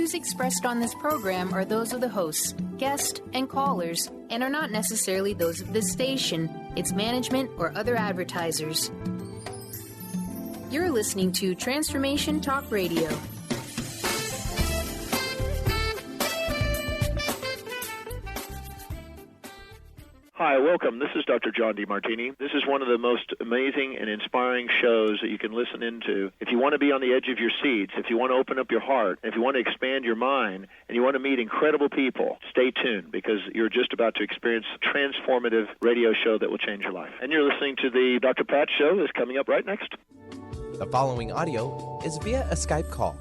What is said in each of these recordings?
views expressed on this program are those of the hosts, guests, and callers, and are not necessarily those of this station, its management, or other advertisers. You're listening to Transformation Talk Radio. Hi, welcome. This is Dr. John DeMartini. This is one of the most amazing and inspiring shows that you can listen into. If you want to be on the edge of your seats, if you want to open up your heart, if you want to expand your mind, and you want to meet incredible people, stay tuned because you're just about to experience a transformative radio show that will change your life. And you're listening to the Dr. Pat Show that's coming up right next. The following audio is via a Skype call.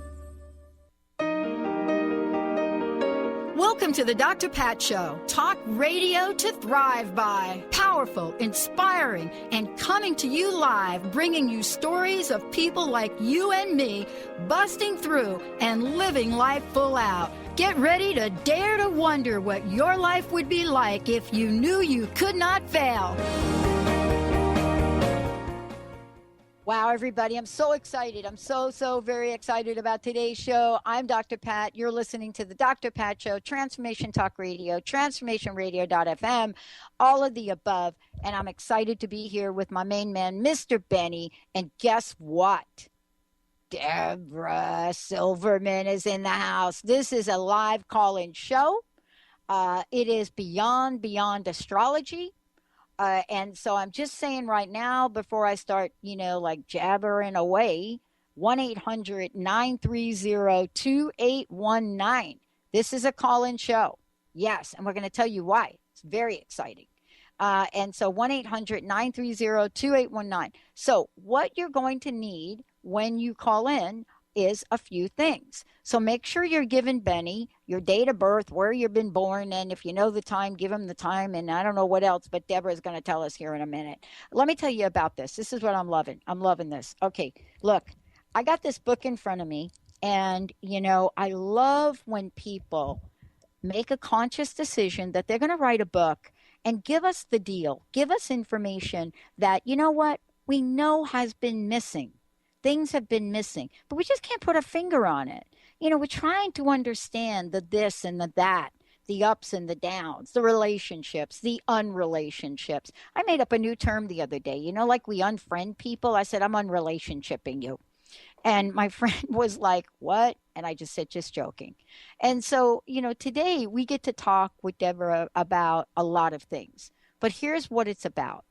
Welcome to the Dr. Pat Show. Talk radio to thrive by. Powerful, inspiring, and coming to you live, bringing you stories of people like you and me, busting through and living life full out. Get ready to dare to wonder what your life would be like if you knew you could not fail. Wow, everybody, I'm so excited. I'm so very excited about today's show. I'm Dr. Pat. You're listening to the Dr. Pat Show, Transformation Talk Radio, transformationradio.fm, all of the above. And I'm excited to be here with my main man, Mr. Benny. And guess what? Deborah Silverman is in the house. This is a live call-in show. It is beyond astrology. And so I'm just saying right now, before I start, like jabbering away, 1-800-930-2819. This is a call-in show. Yes, and we're going to tell you why. It's very exciting. And so 1-800-930-2819. So what you're going to need when you call in is a few things. So make sure you're giving Benny your date of birth, where you've been born, and if you know the time, give him the time, and I don't know what else, but Deborah is going to tell us here in a minute. Let me tell you about this. This is what I'm loving. I'm loving this. Okay, look, I got this book in front of me, and, I love when people make a conscious decision that they're going to write a book and give us the deal, give us information that, we know has been missing. Things have been missing, but we just can't put a finger on it. We're trying to understand the this and the that, the ups and the downs, the relationships, the unrelationships. I made up a new term the other day, like we unfriend people. I said, I'm unrelationshiping you. And my friend was like, what? And I just said, just joking. And so, today we get to talk with Deborah about a lot of things, but here's what it's about.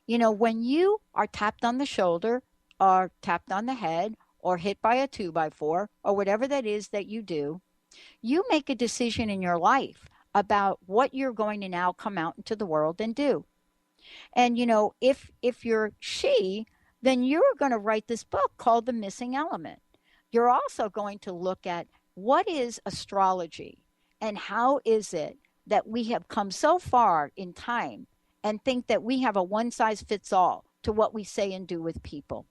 When you are tapped on the shoulder, or tapped on the head, or hit by a 2x4, or whatever that is that you do, you make a decision in your life about what you're going to now come out into the world and do. And, if you're she, then you're going to write this book called The Missing Element. You're also going to look at what is astrology and how is it that we have come so far in time and think that we have a one-size-fits-all to what we say and do with people.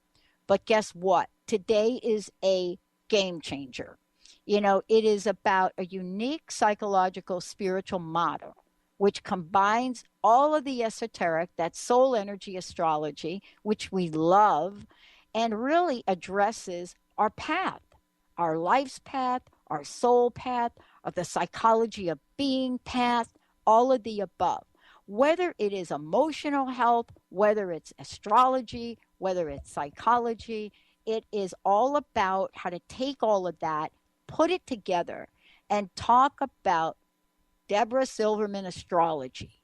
But guess what? Today is a game changer. It is about a unique psychological spiritual model, which combines all of the esoteric, that soul energy astrology, which we love, and really addresses our path, our life's path, our soul path, or the psychology of being path, all of the above. Whether it is emotional health, whether it's astrology, whether it's psychology, it is all about how to take all of that, put it together, and talk about Deborah Silverman astrology.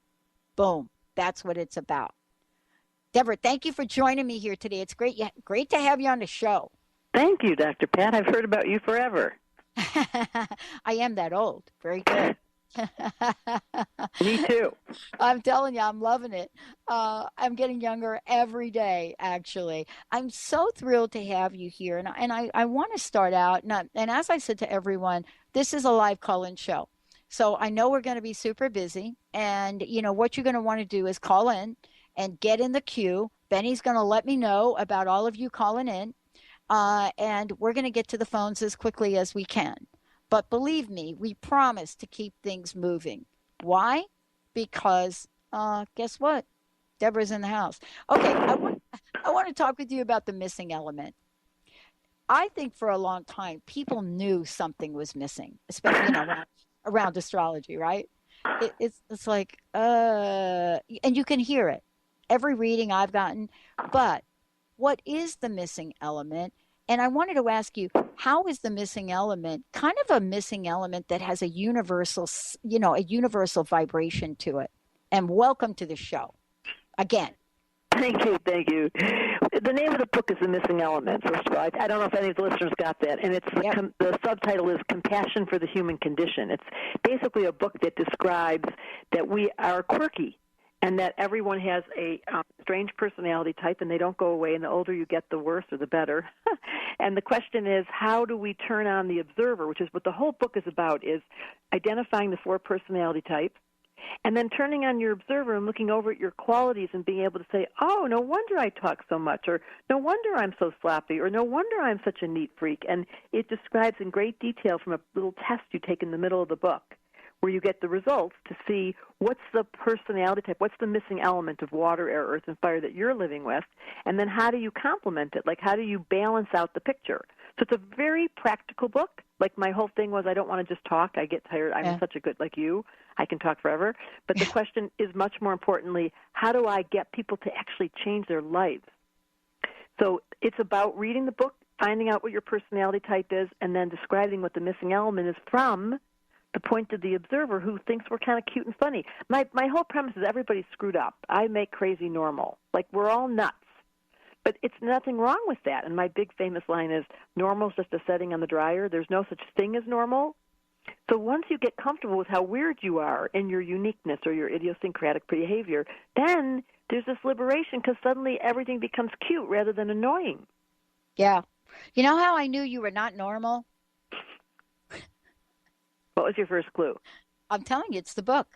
Boom. That's what it's about. Deborah, thank you for joining me here today. It's great to have you on the show. Thank you, Dr. Pat. I've heard about you forever. I am that old. Very good. Me too. I'm telling you, I'm loving it. I'm getting younger every day, actually. I'm so thrilled to have you here. And I want to start out, and as I said to everyone, this is a live call-in show. So I know we're going to be super busy. And, what you're going to want to do is call in and get in the queue. Benny's going to let me know about all of you calling in. And we're going to get to the phones as quickly as we can. But believe me, we promise to keep things moving. Why? Because guess what? Deborah's in the house. Okay, I want to talk with you about the missing element. I think for a long time, people knew something was missing, especially around astrology, right? It's like, and you can hear it every reading I've gotten. But what is the missing element? And I wanted to ask you, how is the missing element kind of a missing element that has a a universal vibration to it? And welcome to the show again. Thank you, thank you. The name of the book is The Missing Element, first of all. I don't know if any of the listeners got that. And the subtitle is Compassion for the Human Condition. It's basically a book that describes that we are quirky and that everyone has a strange personality type, and they don't go away, and the older you get, the worse or the better. And the question is, how do we turn on the observer, which is what the whole book is about, is identifying the 4 personality types, and then turning on your observer and looking over at your qualities and being able to say, oh, no wonder I talk so much, or no wonder I'm so sloppy, or no wonder I'm such a neat freak. And it describes in great detail from a little test you take in the middle of the book, where you get the results to see what's the personality type, what's the missing element of water, air, earth, and fire that you're living with, and then how do you complement it? Like, how do you balance out the picture? So it's a very practical book. Like, my whole thing was I don't want to just talk. I get tired. I'm such a good, like you, I can talk forever. But the question is much more importantly, how do I get people to actually change their lives? So it's about reading the book, finding out what your personality type is, and then describing what the missing element is from the point of the observer who thinks we're kind of cute and funny. My whole premise is everybody's screwed up. I make crazy normal. Like, we're all nuts. But it's nothing wrong with that. And my big famous line is, normal's just a setting on the dryer. There's no such thing as normal. So once you get comfortable with how weird you are and your uniqueness or your idiosyncratic behavior, then there's this liberation because suddenly everything becomes cute rather than annoying. Yeah. You know how I knew you were not normal? What was your first clue? I'm telling you, it's the book.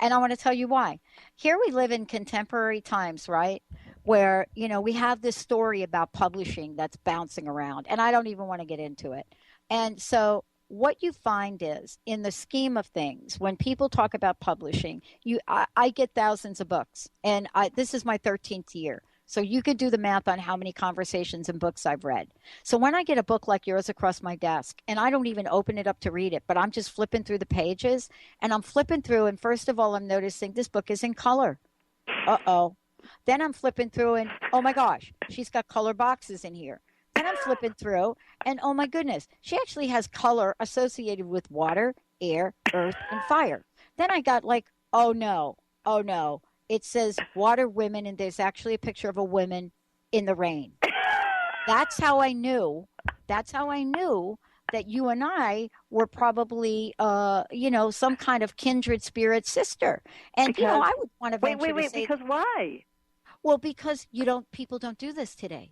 And I want to tell you why. Here we live in contemporary times, right? Where, we have this story about publishing that's bouncing around, and I don't even want to get into it. And so what you find is, in the scheme of things, when people talk about publishing, I get thousands of books, and this is my 13th year. So you could do the math on how many conversations and books I've read. So when I get a book like yours across my desk, and I don't even open it up to read it, but I'm just flipping through the pages, and I'm flipping through, and first of all, I'm noticing this book is in color. Uh-oh. Then I'm flipping through, and oh my gosh, she's got color boxes in here. Then I'm flipping through, and oh my goodness, she actually has color associated with water, air, earth, and fire. Then I got like, oh no. It says water, women, and there's actually a picture of a woman in the rain. That's how I knew that you and I were probably, some kind of kindred spirit sister. And, because, I would want to venture to say, because why? Well, because people don't do this today.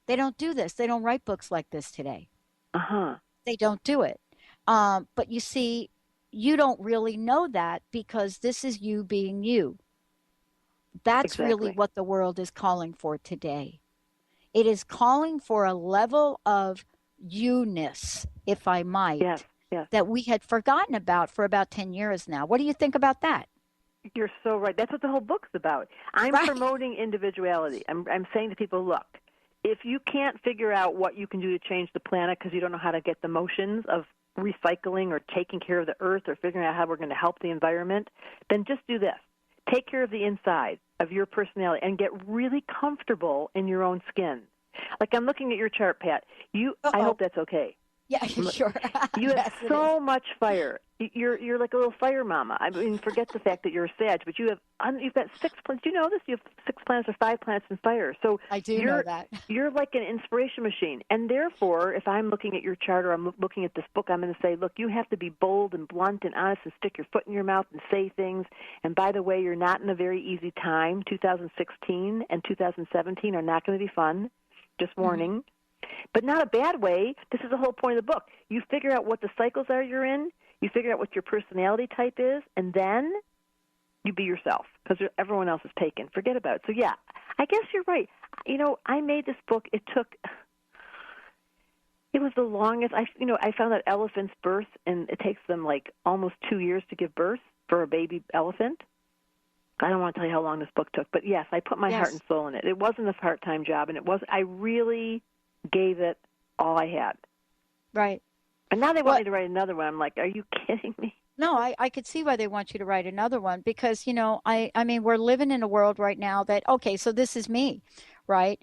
They don't do this. They don't write books like this today. Uh-huh. They don't do it. But you see, you don't really know that because this is you being you. That's really what the world is calling for today. It is calling for a level of you-ness, if I might, yes. that we had forgotten about for about 10 years now. What do you think about that? You're so right. That's what the whole book's about. I'm promoting individuality. I'm saying to people, look, if you can't figure out what you can do to change the planet because you don't know how to get the motions of recycling or taking care of the earth or figuring out how we're going to help the environment, then just do this. Take care of the inside of your personality and get really comfortable in your own skin. Like, I'm looking at your chart, Pat. I hope that's okay. Yeah, sure. You have so much fire. You're like a little fire mama. I mean, forget the fact that you're a Sag, but you've got 6 planets. Do you know this? You have 6 planets or 5 planets in fire. So I do know that. You're like an inspiration machine. And therefore, if I'm looking at your chart or I'm looking at this book, I'm going to say, look, you have to be bold and blunt and honest and stick your foot in your mouth and say things. And by the way, you're not in a very easy time. 2016 and 2017 are not going to be fun. Just warning. Mm-hmm. But not a bad way. This is the whole point of the book. You figure out what the cycles are you're in. You figure out what your personality type is, and then you be yourself because everyone else is taken. Forget about it. So, yeah, I guess you're right. I made this book. It was the longest. I found out elephants birth, and it takes them like almost 2 years to give birth for a baby elephant. I don't want to tell you how long this book took, but yes, I put my heart and soul in it. It wasn't a part-time job, and I really gave it all I had. Right. And now they want me to write another one. I'm like, are you kidding me? No, I could see why they want you to write another one because, I mean, we're living in a world right now that, okay, so this is me, right?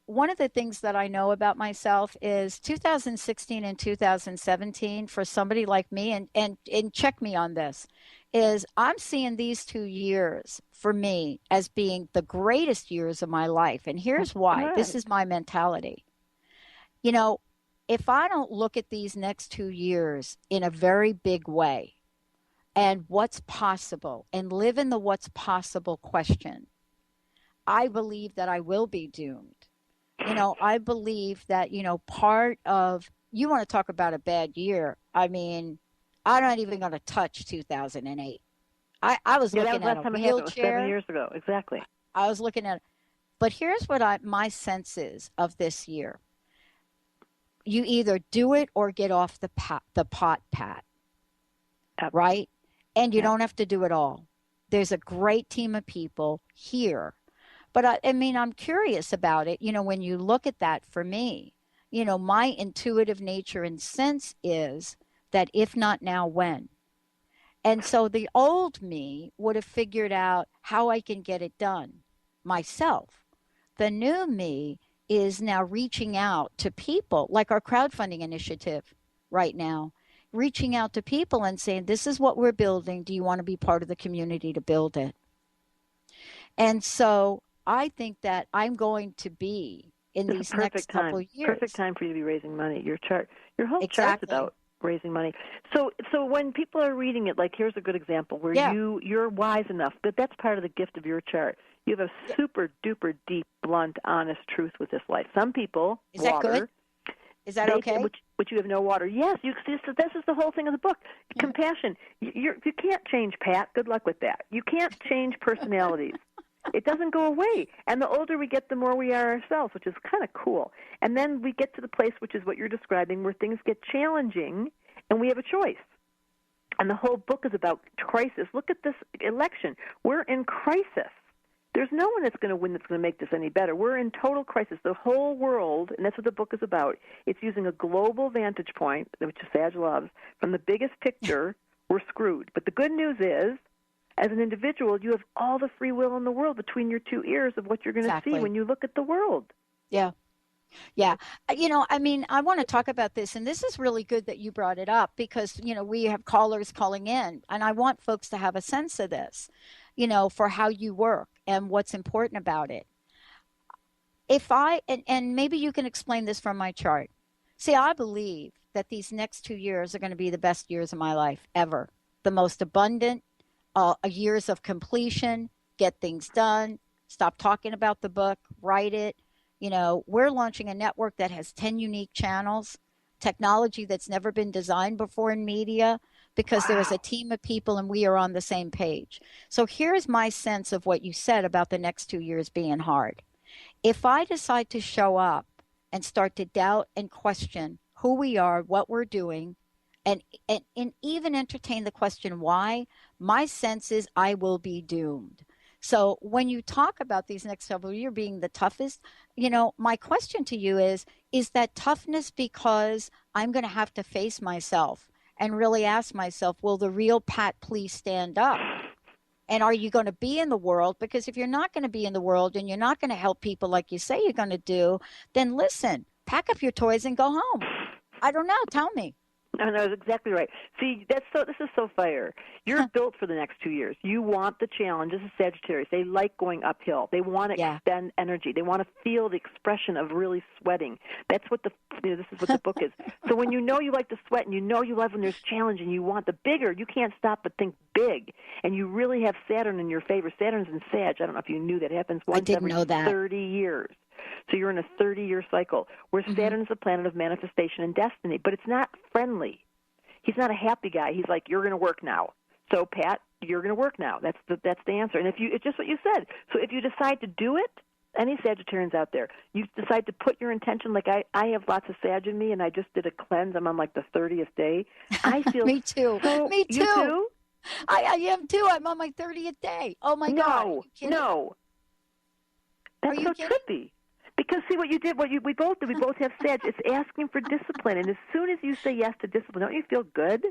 One of the things that I know about myself is 2016 and 2017 for somebody like me, and check me on this, is I'm seeing these 2 years for me as being the greatest years of my life. And here's why. This is my mentality. If I don't look at these next 2 years in a very big way and what's possible and live in the what's possible question, I believe that I will be doomed. I believe that, part of, you want to talk about a bad year. I mean, I'm not even going to touch 2008. I was looking at a wheelchair. It was 7 years ago, exactly. I was looking at, but here's what my sense is of this year. You either do it or get off the pot, Pat. Right? And you don't have to do it all. There's a great team of people here. But I mean, I'm curious about it. When you look at that for me, my intuitive nature and sense is that if not now, when? And so the old me would have figured out how I can get it done myself. The new me is now reaching out to people, like our crowdfunding initiative right now, reaching out to people and saying, this is what we're building. Do you want to be part of the community to build it? And so I think that I'm going to be in these next couple of years. Perfect time for you to be raising money. Your whole chart's about raising money. So when people are reading it, like here's a good example where you're wise enough, but that's part of the gift of your chart. You have a super duper deep, blunt, honest truth with this life. Some people, is that good? Is that okay? Which you have no water. Yes, this is the whole thing of the book. Yeah. Compassion. You can't change Pat. Good luck with that. You can't change personalities. It doesn't go away. And the older we get, the more we are ourselves, which is kind of cool. And then we get to the place, which is what you're describing, where things get challenging, and we have a choice. And the whole book is about crisis. Look at this election. We're in crisis. There's no one that's going to win that's going to make this any better. We're in total crisis. The whole world, and that's what the book is about, it's using a global vantage point, which Sag loves, from the biggest picture, we're screwed. But the good news is, as an individual, you have all the free will in the world between your two ears of what you're going to see when you look at the world. Yeah. Yeah. I mean, I want to talk about this, and this is really good that you brought it up because, we have callers calling in, and I want folks to have a sense of this, for how you work and what's important about it. And maybe you can explain this from my chart. See, I believe that these next 2 years are going to be the best years of my life ever, the most abundant, years of completion, get things done, stop talking about the book, write it. We're launching a network that has 10 unique channels, technology that's never been designed before in media, because there is a team of people and we are on the same page. So here's my sense of what you said about the next 2 years being hard. If I decide to show up and start to doubt and question who we are, what we're doing, and even entertain the question why, my sense is I will be doomed. So when you talk about these next several years being the toughest, my question to you is that toughness because I'm going to have to face myself and really ask myself, will the real Pat please stand up? And are you going to be in the world? Because if you're not going to be in the world and you're not going to help people like you say you're going to do, then listen, pack up your toys and go home. I don't know. Tell me. No, that's exactly right. See, this is so fire. You're built for the next 2 years. You want the challenge. This is Sagittarius. They like going uphill. They want to expend energy. They want to feel the expression of really sweating. That's what this is what the book is. So when you like to sweat and you love when there's challenge and you want the bigger, you can't stop but think big. And you really have Saturn in your favor. Saturn's in Sag. I don't know if you knew that happens once every 30 years. So you're in a 30-year cycle where Saturn is a planet of manifestation and destiny, but it's not friendly. He's not a happy guy. He's like, you're going to work now. So, Pat, you're going to work now. That's the answer. And it's just what you said. So if you decide to do it, any Sagittarians out there, you decide to put your intention, like I have lots of Sag in me, and I just did a cleanse. I'm on like the 30th day. I feel Me too. Me too. You too? I am too. I'm on my 30th day. Oh, my God. No. That's so trippy. Because see what you did, we both did. We both have Sag. It's asking for discipline, and as soon as you say yes to discipline, don't you feel good?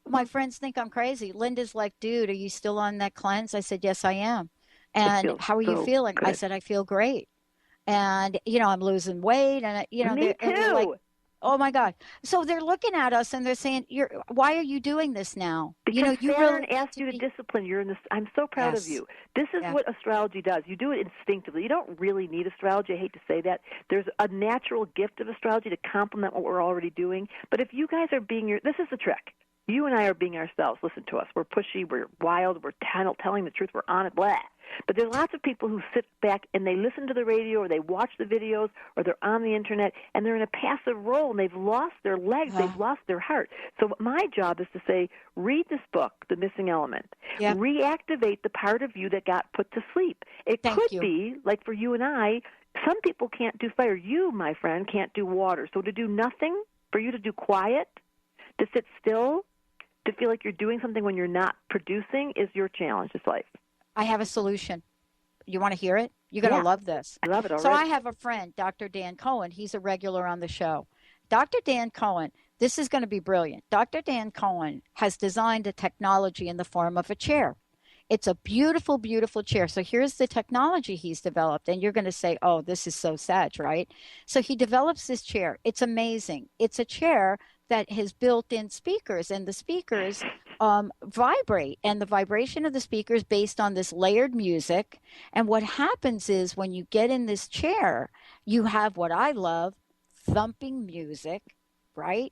My friends think I'm crazy. Linda's like, dude, are you still on that cleanse? I said, yes, I am. And how are you feeling? Good. I said, I feel great. And, I'm losing weight. And, Me too. they're like, oh, my God. So they're looking at us and they're saying, why are you doing this now? Because you Saturn really asked you to discipline. You're in this. I'm so proud of you. This is what astrology does. You do it instinctively. You don't really need astrology. I hate to say that. There's a natural gift of astrology to complement what we're already doing. But if you guys are being this is the trick. You and I are being ourselves. Listen to us. We're pushy. We're wild. We're telling the truth. We're on it. Blah. But there's lots of people who sit back and they listen to the radio or they watch the videos or they're on the Internet and they're in a passive role and they've lost their legs. They've lost their heart. So my job is to say, read this book, The Missing Element. Yep. Reactivate the part of you that got put to sleep. It could be, like for you and I, some people can't do fire. You, my friend, can't do water. So to do nothing, for you to do quiet, to sit still, to feel like you're doing something when you're not producing is your challenge. It's life. I have a solution. You want to hear it? You're going to love this. I love it already. So I have a friend, Dr. Dan Cohen. He's a regular on the show. Dr. Dan Cohen, this is going to be brilliant. Dr. Dan Cohen has designed a technology in the form of a chair. It's a beautiful, beautiful chair. So here's the technology he's developed. And you're going to say, oh, this is so sad, right? So he develops this chair. It's amazing. It's a chair that has built-in speakers, and the speakers vibrate, and the vibration of the speakers based on this layered music. And what happens is when you get in this chair, you have what I love, thumping music, right?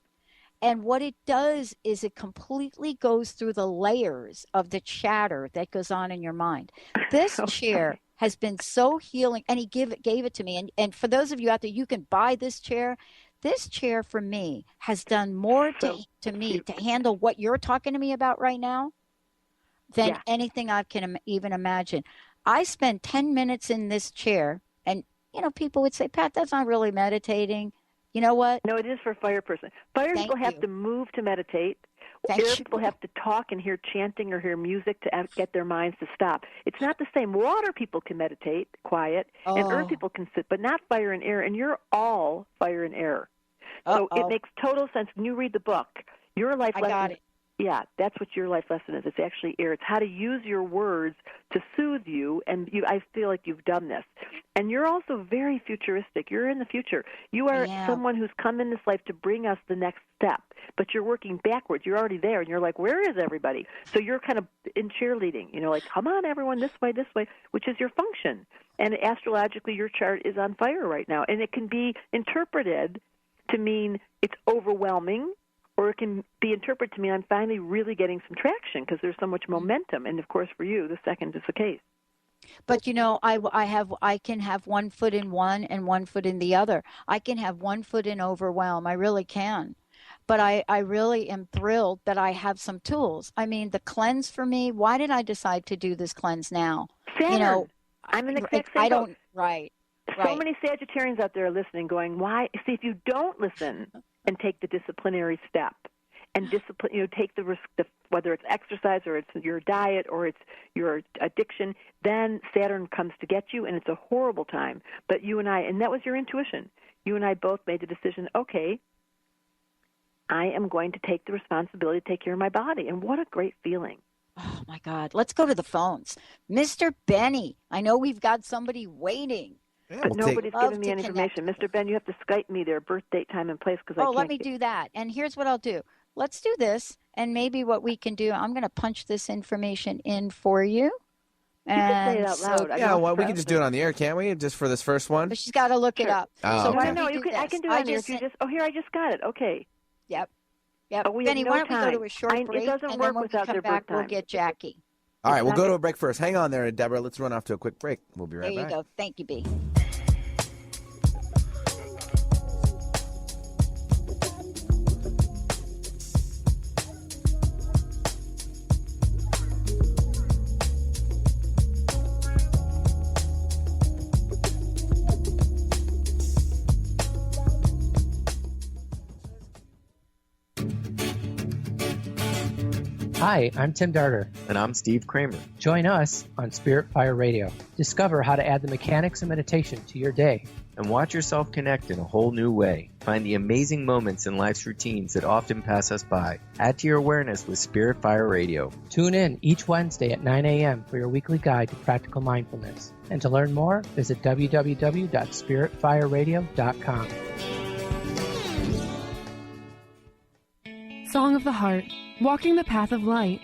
And what it does is it completely goes through the layers of the chatter that goes on in your mind. This chair has been so healing, and he gave it to me. And for those of you out there, you can buy this chair. This chair for me has done more to me to handle what you're talking to me about right now than anything I can even imagine. I spend 10 minutes in this chair, and, people would say, Pat, that's not really meditating. You know what? No, it is for a fire person. Fire people have to move to meditate. Air people have to talk and hear chanting or hear music to get their minds to stop. It's not the same. Water people can meditate, quiet, and earth people can sit, but not fire and air, and you're all fire and air. So it makes total sense. When you read the book, your life lesson. I got it. Yeah, that's what your life lesson is. It's actually air. It's how to use your words to soothe you, and I feel like you've done this. And you're also very futuristic. You're in the future. You are someone who's come in this life to bring us the next step, but you're working backwards. You're already there, and you're like, where is everybody? So you're kind of in cheerleading, like, come on, everyone, this way, which is your function. And astrologically, your chart is on fire right now, and it can be interpreted to mean it's overwhelming, or it can be interpreted to mean I'm finally really getting some traction because there's so much momentum. And, of course, for you, the second is the case. But, I can have one foot in one and one foot in the other. I can have one foot in overwhelm. I really can. But I really am thrilled that I have some tools. I mean, the cleanse for me, why did I decide to do this cleanse now? Saturn. I'm an exact same boat. Right. So many Sagittarians out there are listening going, why? See, if you don't listen and take the disciplinary step and take the risk, whether it's exercise or it's your diet or it's your addiction, then Saturn comes to get you, and it's a horrible time. But you and I, and that was your intuition, you and I both made the decision, okay, I am going to take the responsibility to take care of my body. And what a great feeling. Oh, my God. Let's go to the phones. Mr. Benny, I know we've got somebody waiting. Yeah, but nobody's giving me any information. Mr. Ben, you have to Skype me their birth date, time, and place because I can't. Let me do that. And here's what I'll do. Let's do this, and maybe what we can do, I'm going to punch this information in for you. You can say it out loud. We can just do it on the air, can't we? Just for this first one? But she's got to look it up. Oh, so okay. I can do it on the air. Here, I just got it. Okay. Yep. Benny, why don't we go to a short break? It doesn't work without their birth time. We'll get Jackie. All right, we'll go to a break first. Hang on there, Deborah. Let's run off to a quick break. We'll be right back. There you go. Thank you, B. Hi, I'm Tim Darter. And I'm Steve Kramer. Join us on Spirit Fire Radio. Discover how to add the mechanics of meditation to your day. And watch yourself connect in a whole new way. Find the amazing moments in life's routines that often pass us by. Add to your awareness with Spirit Fire Radio. Tune in each Wednesday at 9 a.m. for your weekly guide to practical mindfulness. And to learn more, visit www.spiritfireradio.com. Song of the Heart, Walking the Path of Light,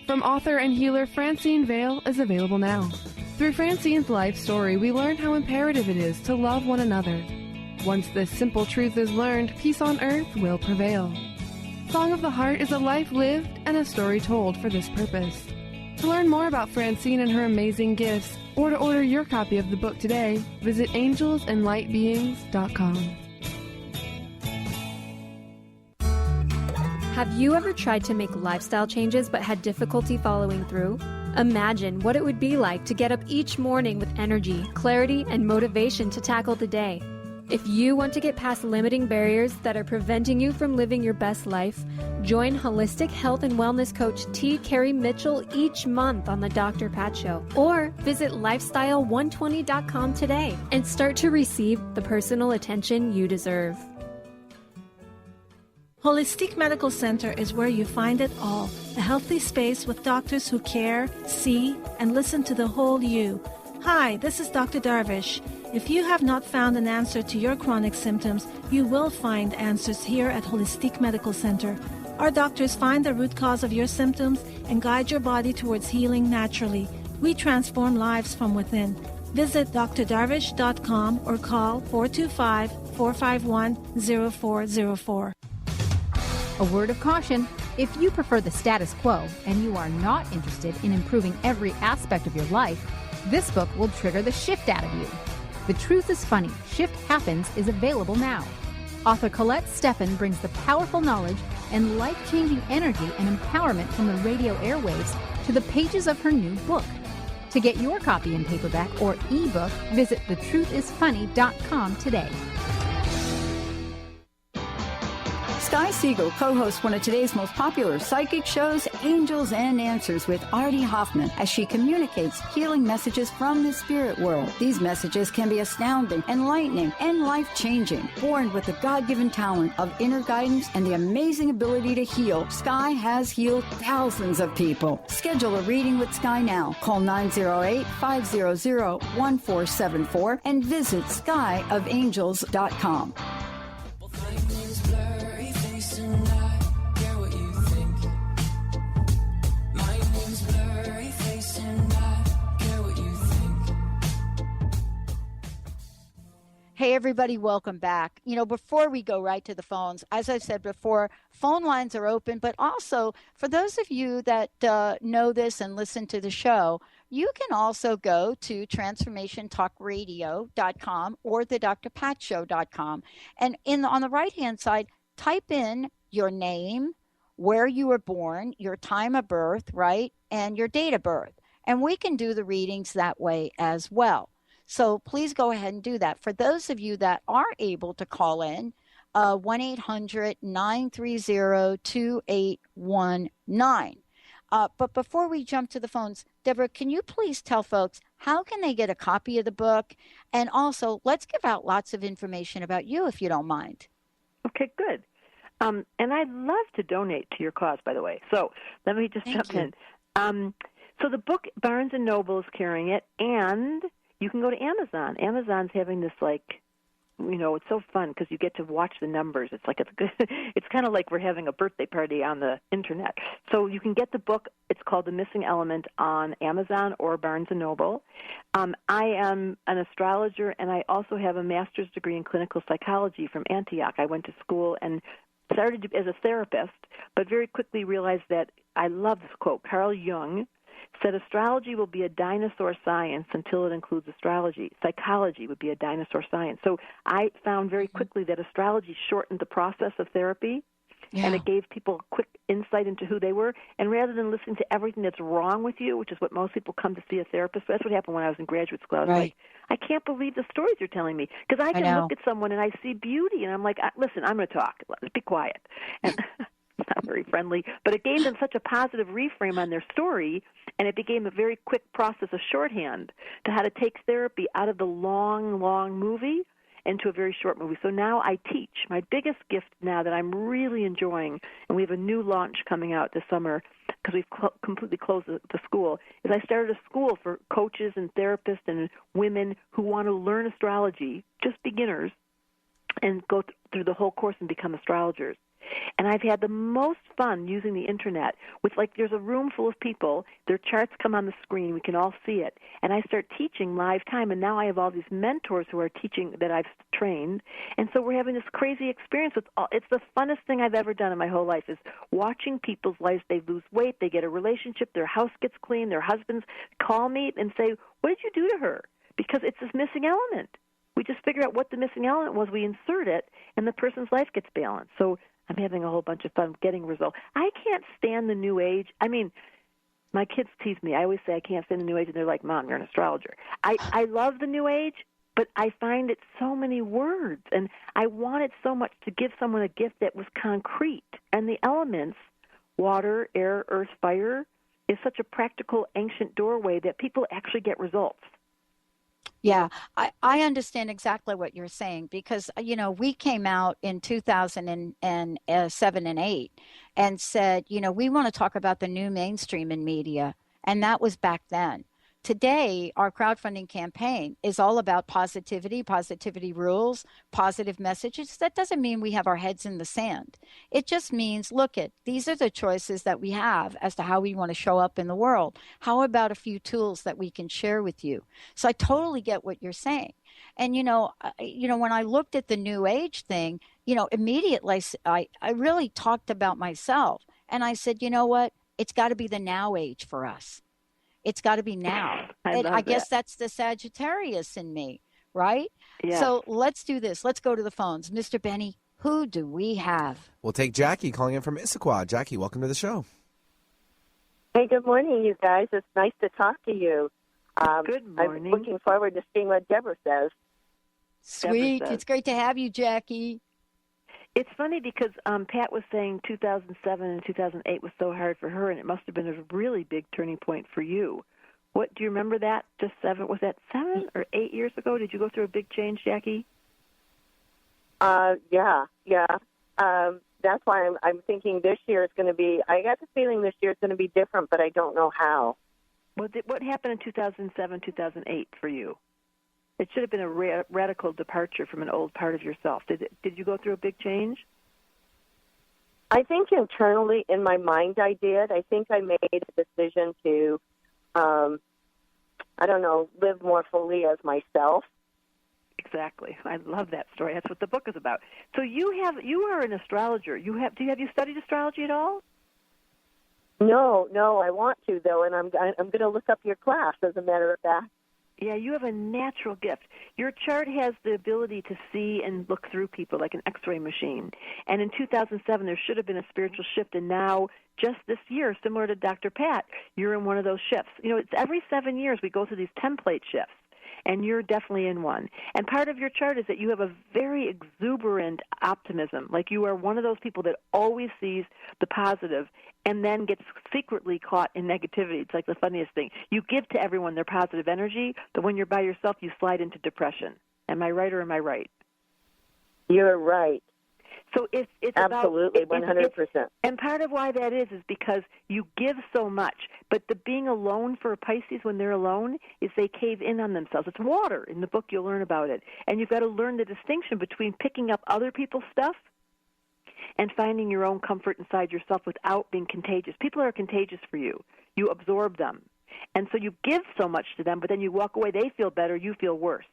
from author and healer Francine Vale, is available now. Through Francine's life story, we learn how imperative it is to love one another. Once this simple truth is learned, peace on earth will prevail. Song of the Heart is a life lived and a story told for this purpose. To learn more about Francine and her amazing gifts, or to order your copy of the book today, visit angelsandlightbeings.com. Have you ever tried to make lifestyle changes but had difficulty following through? Imagine what it would be like to get up each morning with energy, clarity, and motivation to tackle the day. If you want to get past limiting barriers that are preventing you from living your best life, join holistic health and wellness coach T. Carrie Mitchell each month on the Dr. Pat Show. Or visit lifestyle120.com today and start to receive the personal attention you deserve. Holistic Medical Center is where you find it all. A healthy space with doctors who care, see, and listen to the whole you. Hi, this is Dr. Darvish. If you have not found an answer to your chronic symptoms, you will find answers here at Holistic Medical Center. Our doctors find the root cause of your symptoms and guide your body towards healing naturally. We transform lives from within. Visit drdarvish.com or call 425-451-0404. A word of caution: if you prefer the status quo and you are not interested in improving every aspect of your life, this book will trigger the shift out of you. The Truth is Funny, Shift Happens is available now. Author Colette Steffen brings the powerful knowledge and life-changing energy and empowerment from the radio airwaves to the pages of her new book. To get your copy in paperback or ebook, visit thetruthisfunny.com today. Sky Siegel co-hosts one of today's most popular psychic shows, Angels and Answers, with Artie Hoffman, as she communicates healing messages from the spirit world. These messages can be astounding, enlightening, and life-changing. Born with the God-given talent of inner guidance and the amazing ability to heal, Sky has healed thousands of people. Schedule a reading with Sky now. Call 908-500-1474 and visit skyofangels.com. Hey, everybody, welcome back. Before we go right to the phones, as I said before, phone lines are open, but also for those of you that know this and listen to the show, you can also go to transformationtalkradio.com or the drpatshow.com. And on the right-hand side, type in your name, where you were born, your time of birth, right, and your date of birth. And we can do the readings that way as well. So please go ahead and do that. For those of you that are able to call in, 1-800-930-2819. But before we jump to the phones, Deborah, can you please tell folks how can they get a copy of the book? And also, let's give out lots of information about you, if you don't mind. Okay, good. And I'd love to donate to your cause, by the way. So let me just jump in. So the book, Barnes & Noble is carrying it, and you can go to Amazon. Amazon's having this, it's so fun because you get to watch the numbers. It's it's kind of like we're having a birthday party on the internet. So you can get the book. It's called The Missing Element on Amazon or Barnes & Noble. I am an astrologer, and I also have a master's degree in clinical psychology from Antioch. I went to school and started as a therapist, but very quickly realized that I love this quote. Carl Jung said astrology will be a dinosaur science until it includes astrology. Psychology would be a dinosaur science. So I found very quickly that astrology shortened the process of therapy, and it gave people quick insight into who they were. And rather than listening to everything that's wrong with you, which is what most people come to see a therapist for, that's what happened when I was in graduate school. I was like, I can't believe the stories you're telling me. Because I can look at someone and I see beauty, and I'm like, listen, I'm going to talk. Let's be quiet. And it's not very very friendly, but it gave them such a positive reframe on their story, and it became a very quick process of shorthand to how to take therapy out of the long, long movie into a very short movie. So now I teach. My biggest gift now that I'm really enjoying, and we have a new launch coming out this summer because we've completely closed the school, is I started a school for coaches and therapists and women who want to learn astrology, just beginners, and go through the whole course and become astrologers. And I've had the most fun using the internet with, like, there's a room full of people, their charts come on the screen, we can all see it, and I start teaching live time, and now I have all these mentors who are teaching that I've trained, and so we're having this crazy experience. It's the funnest thing I've ever done in my whole life, is watching people's lives. They lose weight, they get a relationship, their house gets clean, their husbands call me and say, what did you do to her? Because it's this missing element. We just figure out what the missing element was, we insert it, and the person's life gets balanced. So I'm having a whole bunch of fun getting results. I can't stand the New Age. I mean, my kids tease me. I always say I can't stand the New Age, and they're like, Mom, you're an astrologer. I love the New Age, but I find it so many words, and I wanted so much to give someone a gift that was concrete. And the elements, water, air, earth, fire, is such a practical, ancient doorway that people actually get results. Yeah, I understand exactly what you're saying because, we came out in 2007 and 8 and said, we want to talk about the new mainstream in media. And that was back then. Today, our crowdfunding campaign is all about positivity rules, positive messages. That doesn't mean we have our heads in the sand. It just means, these are the choices that we have as to how we want to show up in the world. How about a few tools that we can share with you? So I totally get what you're saying. And, when I looked at the New Age thing, immediately I really talked about myself. And I said, you know what? It's got to be the now age for us. It's got to be now. I guess that's the Sagittarius in me, right? Yeah. So let's do this. Let's go to the phones. Mr. Benny, who do we have? We'll take Jackie calling in from Issaquah. Jackie, welcome to the show. Hey, good morning, you guys. It's nice to talk to you. Good morning. I'm looking forward to seeing what Deborah says. Sweet. It's great to have you, Jackie. It's funny because Pat was saying 2007 and 2008 was so hard for her, and it must have been a really big turning point for you. What do you remember that? Was that 7 or 8 years ago? Did you go through a big change, Jackie? Yeah. That's why I'm thinking this year is going to be. I got the feeling this year is going to be different, but I don't know how. What happened in 2007, 2008 for you? It should have been a radical departure from an old part of yourself. Did you go through a big change? I think internally in my mind I did. I think I made a decision to, live more fully as myself. Exactly. I love that story. That's what the book is about. So you are an astrologer. Have you studied astrology at all? No, I want to though, and I'm going to look up your class as a matter of fact. Yeah, you have a natural gift. Your chart has the ability to see and look through people like an X-ray machine. And in 2007, there should have been a spiritual shift, and now, just this year, similar to Dr. Pat, you're in one of those shifts. It's every 7 years we go through these template shifts, and you're definitely in one. And part of your chart is that you have a very exuberant optimism. Like you are one of those people that always sees the positive and then gets secretly caught in negativity. It's like the funniest thing. You give to everyone their positive energy, but when you're by yourself, you slide into depression. Am I right or am I right? You're right. So it's absolutely about 100%. And part of why that is because you give so much. But the being alone for a Pisces when they're alone is they cave in on themselves. It's water. In the book, you'll learn about it. And you've got to learn the distinction between picking up other people's stuff and finding your own comfort inside yourself without being contagious. People are contagious for you. You absorb them. And so you give so much to them, but then you walk away. They feel better. You feel worse.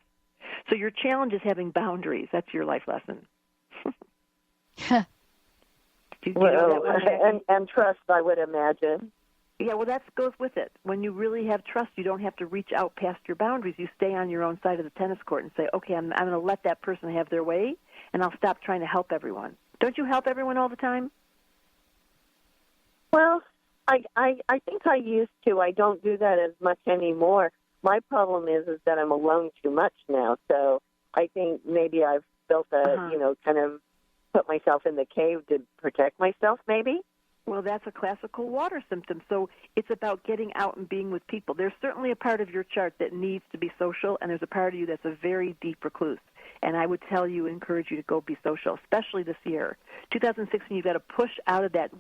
So your challenge is having boundaries. That's your life lesson. And trust, I would imagine. Yeah, well, that goes with it. When you really have trust, you don't have to reach out past your boundaries. You stay on your own side of the tennis court and say, okay, I'm going to let that person have their way, and I'll stop trying to help everyone. Don't you help everyone all the time? Well, I think I used to. I don't do that as much anymore. My problem is that I'm alone too much now. So I think maybe I've built a, kind of put myself in the cave to protect myself, maybe. Well, that's a classical water symptom. So it's about getting out and being with people. There's certainly a part of your chart that needs to be social, and there's a part of you that's a very deep recluse. And I would encourage you to go be social, especially this year. 2016, you've got to push out of that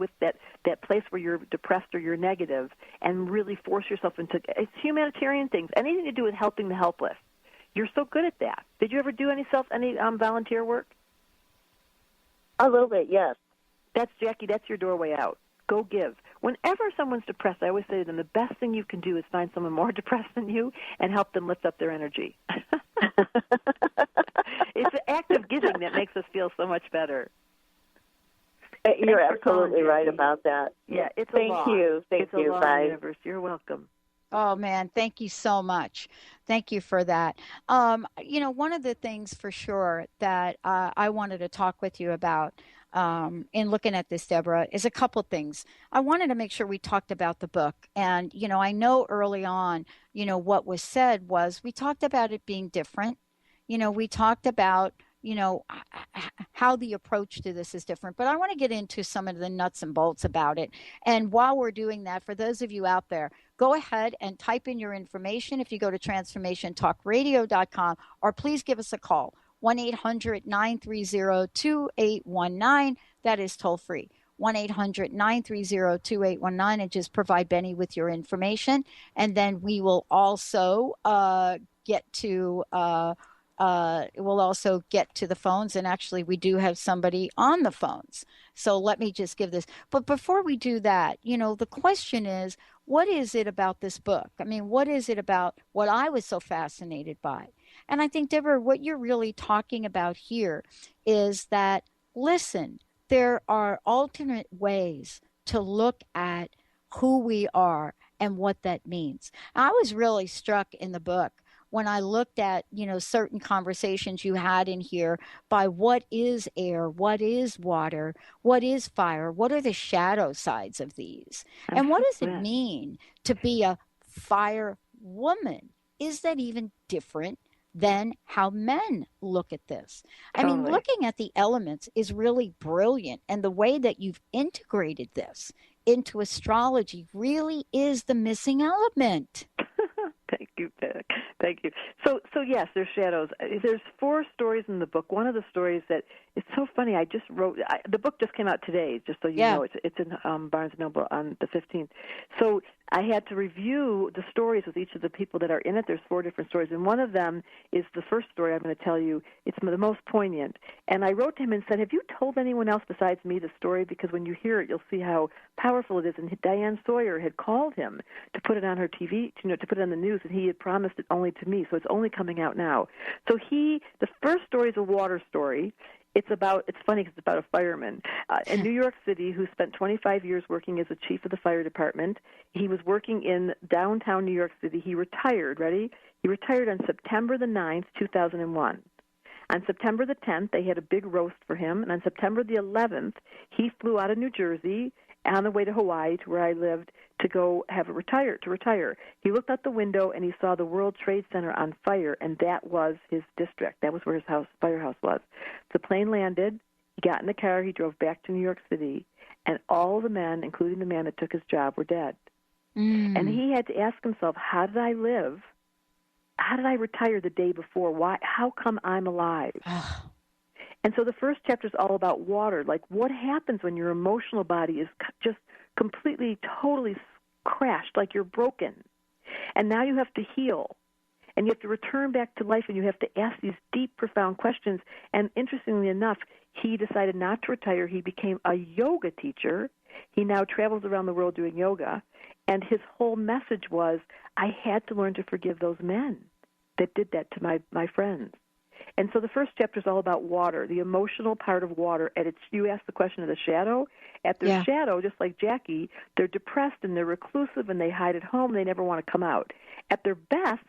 place where you're depressed or you're negative and really force yourself into it's humanitarian things, anything to do with helping the helpless. You're so good at that. Did you ever do any volunteer work? A little bit, yes. That's Jackie. That's your doorway out. Go give. Whenever someone's depressed, I always say to them, the best thing you can do is find someone more depressed than you and help them lift up their energy. It's an act of giving that makes us feel so much better. You're absolutely right about that. Yeah, it's a Thank law. you. Thank it's you, a law guys. in the universe. You're welcome. Oh, man, thank you so much. Thank you for that. One of the things for sure that I wanted to talk with you about in looking at this, Deborah, is a couple things. I wanted to make sure we talked about the book. And, I know early on, what was said was we talked about it being different. We talked about, how the approach to this is different. But I want to get into some of the nuts and bolts about it. And while we're doing that, for those of you out there, go ahead and type in your information if you go to transformationtalkradio.com, or please give us a call, 1-800-930-2819. That is toll free. 1-800-930-2819, and just provide Benny with your information. And then we will also get to the phones, and actually we do have somebody on the phones. So let me just give this. But before we do that, the question is, what is it about this book? I mean, what is it about what I was so fascinated by? And I think, Deborah, what you're really talking about here is that, listen, there are alternate ways to look at who we are and what that means. I was really struck in the book when I looked at, certain conversations you had in here by what is air, what is water, what is fire, what are the shadow sides of these? And what does it mean to be a fire woman? Is that even different than how men look at this? Totally. I mean, looking at the elements is really brilliant. And the way that you've integrated this into astrology really is the missing element. Thank you, Beck. Thank you. So yes, there's shadows. There's 4 stories in the book. One of the stories that it's so funny. I just wrote. The book just came out today, just so you know. It's in Barnes & Noble on the 15th. So I had to review the stories with each of the people that are in it. There's 4 different stories, and one of them is the first story I'm going to tell you. It's the most poignant. And I wrote to him and said, "Have you told anyone else besides me the story? Because when you hear it, you'll see how powerful it is." And Diane Sawyer had called him to put it on her TV, to put it on the news, and he had promised it only to me. So it's only coming out now. So the first story is a water story. It's funny because it's about a fireman in New York City who spent 25 years working as a chief of the fire department. He was working in downtown New York City. He retired, ready? He retired on September the 9th, 2001. On September the 10th, they had a big roast for him. And on September the 11th, he flew out of New Jersey on the way to Hawaii, to where I lived, to go to retire. He looked out the window and he saw the World Trade Center on fire, and that was his district. That was where his firehouse was. The plane landed. He got in the car. He drove back to New York City, and all the men, including the man that took his job, were dead. And he had to ask himself, how did I live? How did I retire the day before? Why? How come I'm alive? And so the first chapter is all about water, like what happens when your emotional body is just completely, totally crashed, like you're broken. And now you have to heal. And you have to return back to life, and you have to ask these deep, profound questions. And interestingly enough, he decided not to retire. He became a yoga teacher. He now travels around the world doing yoga. And his whole message was, I had to learn to forgive those men that did that to my friends. And so the first chapter is all about water, the emotional part of water. And you asked the question of the shadow. At their shadow, just like Jackie, they're depressed and they're reclusive and they hide at home. They never want to come out. At their best,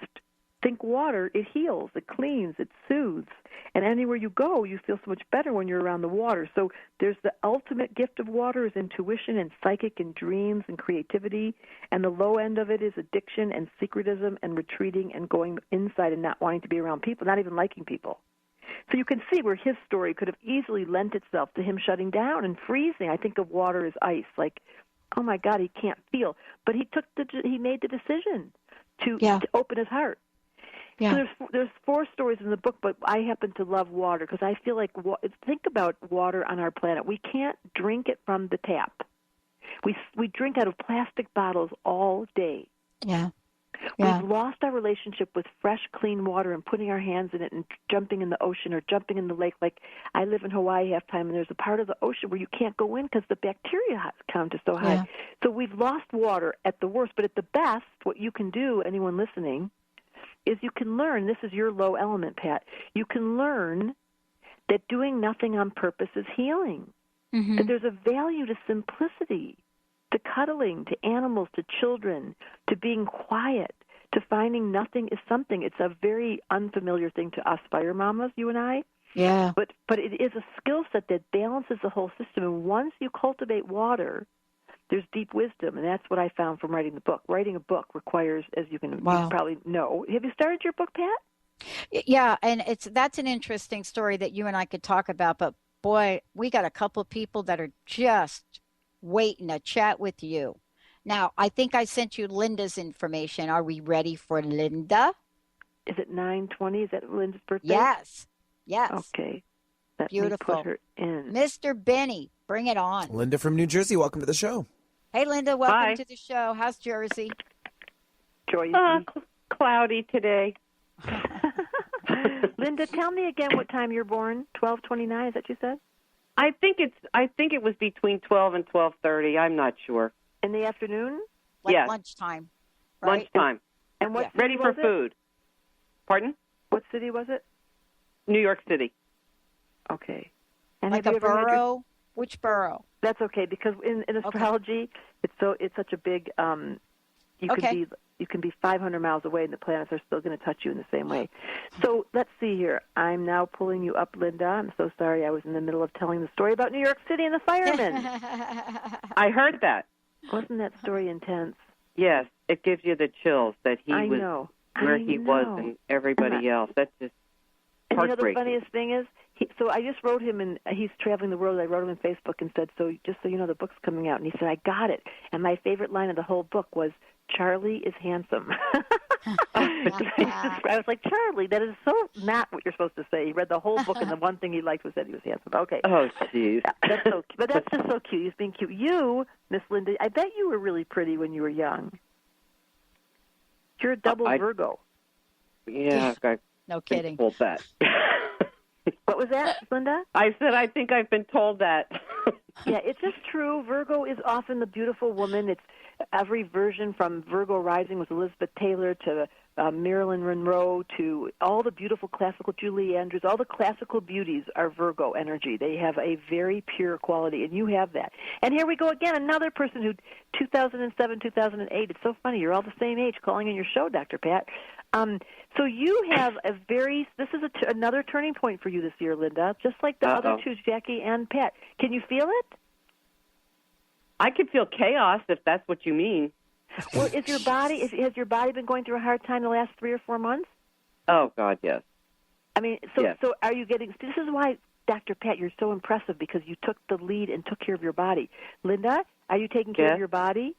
think water. It heals, it cleans, it soothes. And anywhere you go, you feel so much better when you're around the water. So there's the ultimate gift of water is intuition and psychic and dreams and creativity. And the low end of it is addiction and secretism and retreating and going inside and not wanting to be around people, not even liking people. So you can see where his story could have easily lent itself to him shutting down and freezing. I think of water as ice, like, oh my God, he can't feel. But he made the decision to open his heart. Yeah. So there's 4 stories in the book, but I happen to love water because I feel like, think about water on our planet. We can't drink it from the tap. We drink out of plastic bottles all day. Yeah. We've lost our relationship with fresh, clean water and putting our hands in it and jumping in the ocean or jumping in the lake. Like, I live in Hawaii half time, and there's a part of the ocean where you can't go in because the bacteria count is so high. Yeah. So we've lost water at the worst. But at the best, what you can do, anyone listening, is you can learn, this is your low element, Pat, you can learn that doing nothing on purpose is healing, that there's a value to simplicity, to cuddling, to animals, to children, to being quiet, to finding nothing is something. It's a very unfamiliar thing to us fire mamas, you and I. Yeah. But it is a skill set that balances the whole system. And once you cultivate water, there's deep wisdom, and that's what I found from writing the book. Writing a book requires, as you can probably know. Have you started your book, Pat? Yeah, and that's an interesting story that you and I could talk about. But boy, we got a couple of people that are just waiting to chat with you. Now, I think I sent you Linda's information. Are we ready for Linda? Is it 9/20? Is that Linda's birthday? Yes. Okay. Let Beautiful. me put her in. Mr. Benny, bring it on. Linda from New Jersey, welcome to the show. Hey, Linda, welcome to the show. How's Jersey? Joy. Cloudy today. Linda, tell me again what time you're born. 12:29, is that what you said? I think it was between 12 and 12:30. I'm not sure. In the afternoon? Yes. Lunchtime. Right? Lunchtime. And what city ready for was it? food. Pardon? What city was it? New York City. Okay. And Like have a you ever had borough? Which borough? That's okay, because in astrology, it's such a big. You can be 500 miles away, and the planets are still going to touch you in the same way. So let's see here. I'm now pulling you up, Linda. I'm so sorry. I was in the middle of telling the story about New York City and the firemen. I heard that. Wasn't that story intense? Yes, it gives you the chills that he I was know. where I he know. was and everybody else. That's just And you know the heartbreaking. funniest thing is, so I just wrote him, and he's traveling the world. I wrote him on Facebook and said, so just so you know, the book's coming out. And he said, I got it. And my favorite line of the whole book was, Charlie is handsome. I was like, Charlie, that is so not what you're supposed to say. He read the whole book, and the one thing he liked was that he was handsome. Okay. Oh, jeez. That's so cute. But that's just so cute. He's being cute. You, Miss Linda, I bet you were really pretty when you were young. You're a double Virgo. Yeah. No kidding. Told that. What was that, Linda? I said I think I've been told that. Yeah, it's just true. Virgo is often the beautiful woman. It's every version from Virgo rising with Elizabeth Taylor to Marilyn Monroe to all the beautiful classical Julie Andrews. All the classical beauties are Virgo energy. They have a very pure quality, and you have that. And here we go again, another person who 2007, 2008. It's so funny. You're all the same age calling in your show, Dr. Pat. So you have a very, this is another turning point for you this year, Linda, just like the other two, Jackie and Pat. Can you feel it? I could feel chaos if that's what you mean. Well, has your body been going through a hard time the last 3 or 4 months? Oh, God, yes. I mean, so are you getting, this is why, Dr. Pat, you're so impressive, because you took the lead and took care of your body. Linda, are you taking care of your body?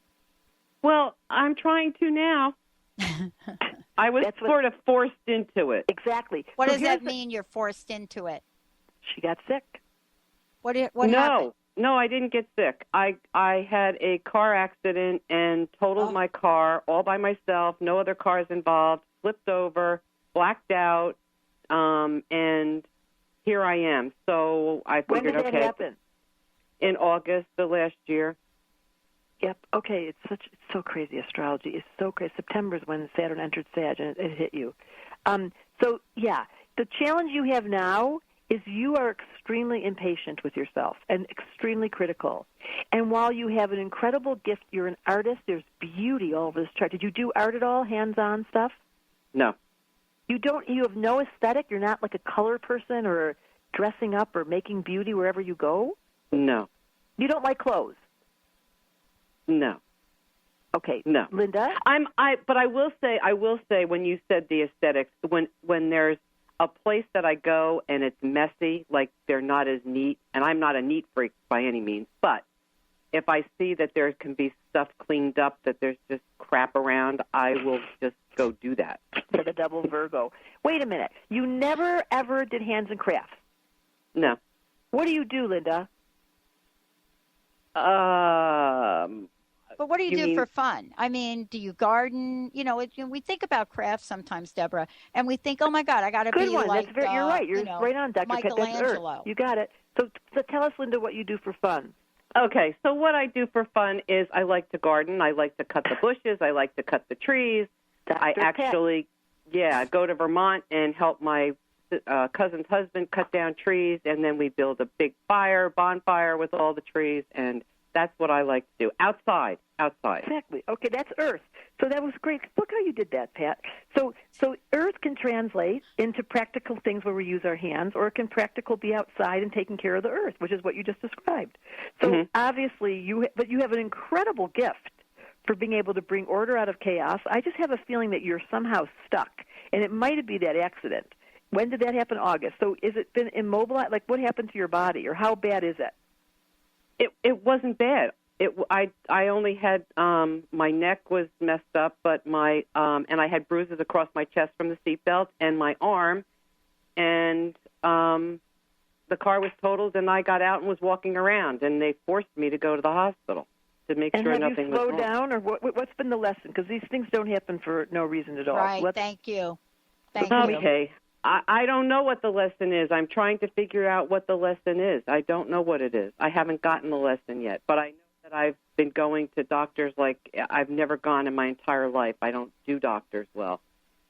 Well, I'm trying to now. I was sort of forced into it. Exactly. What does that mean, you're forced into it? She got sick. What happened? No, I didn't get sick. I had a car accident and totaled my car all by myself, no other cars involved, flipped over, blacked out, and here I am. So I figured, when did that happen? In August of last year. Yep. Okay. It's so crazy. Astrology is so crazy. September is when Saturn entered Sag, and it hit you. So yeah, the challenge you have now is you are extremely impatient with yourself and extremely critical. And while you have an incredible gift, you're an artist. There's beauty all over this chart. Did you do art at all? Hands-on stuff? No. You have no aesthetic. You're not like a color person or dressing up or making beauty wherever you go. No. You don't like clothes. No. Okay. No. Linda? But I will say when you said the aesthetics, when there's a place that I go and it's messy, like they're not as neat, and I'm not a neat freak by any means, but if I see that there can be stuff cleaned up, that there's just crap around, I will just go do that. For the double Virgo. Wait a minute. You never, ever did hands and crafts? No. What do you do, Linda? But what do you do for fun? I mean, do you garden? You know, we think about crafts sometimes, Deborah, and we think, oh, my God, I got to be one. like, you're right. You're right on, Dr. Michelangelo. You got it. So tell us, Linda, what you do for fun. Okay, so what I do for fun is I like to garden. I like to cut the bushes. I like to cut the trees. I actually, go to Vermont and help my cousin's husband cut down trees, and then we build a big bonfire with all the trees, and that's what I like to do. Outside. Exactly. Okay, that's Earth. So that was great. Look how you did that, Pat. So Earth can translate into practical things where we use our hands, or it can practical be outside and taking care of the Earth, which is what you just described. So obviously, you have an incredible gift for being able to bring order out of chaos. I just have a feeling that you're somehow stuck, and it might be that accident. When did that happen? August. So is it been immobilized? Like, what happened to your body, or how bad is it? It wasn't bad. I only had my neck was messed up, but my and I had bruises across my chest from the seatbelt and my arm, and the car was totaled, and I got out and was walking around, and they forced me to go to the hospital to make sure nothing was wrong. And have you slowed down, or what's been the lesson? Because these things don't happen for no reason at all. Right. Thank you. Okay. I don't know what the lesson is. I'm trying to figure out what the lesson is. I don't know what it is. I haven't gotten the lesson yet, but I know that I've been going to doctors like I've never gone in my entire life. I don't do doctors well.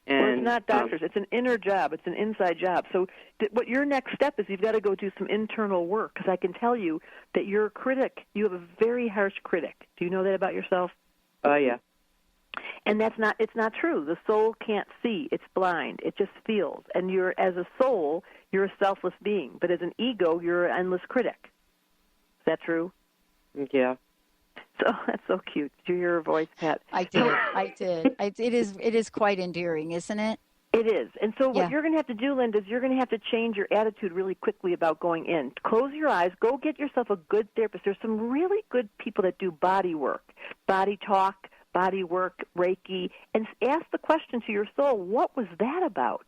And, it's not doctors. It's an inner job. It's an inside job. So what your next step is, you've got to go do some internal work, because I can tell you that you're a critic. You have a very harsh critic. Do you know that about yourself? Yeah. And it's not true. The soul can't see. It's blind. It just feels. And as a soul, you're a selfless being. But as an ego, you're an endless critic. Is that true? Yeah. So that's so cute. Did you hear her voice, Pat? I did. It is quite endearing, isn't it? It is. And so what you're going to have to do, Linda, is you're going to have to change your attitude really quickly about going in. Close your eyes. Go get yourself a good therapist. There's some really good people that do body work, body talk, body work, Reiki, and ask the question to your soul, what was that about?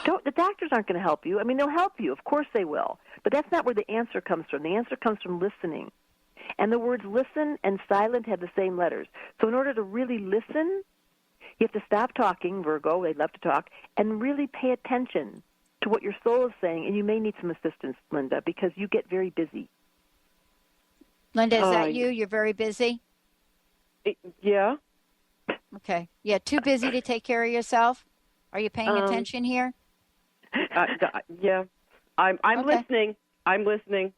The doctors aren't going to help you. I mean, they'll help you. Of course they will. But that's not where the answer comes from. The answer comes from listening. And the words listen and silent have the same letters. So in order to really listen, you have to stop talking, Virgo, they love to talk, and really pay attention to what your soul is saying. And you may need some assistance, Linda, because you get very busy. Linda, is that you? You're very busy? Yeah. Okay. Yeah, too busy to take care of yourself? Are you paying attention here? Yeah. I'm listening. I'm listening.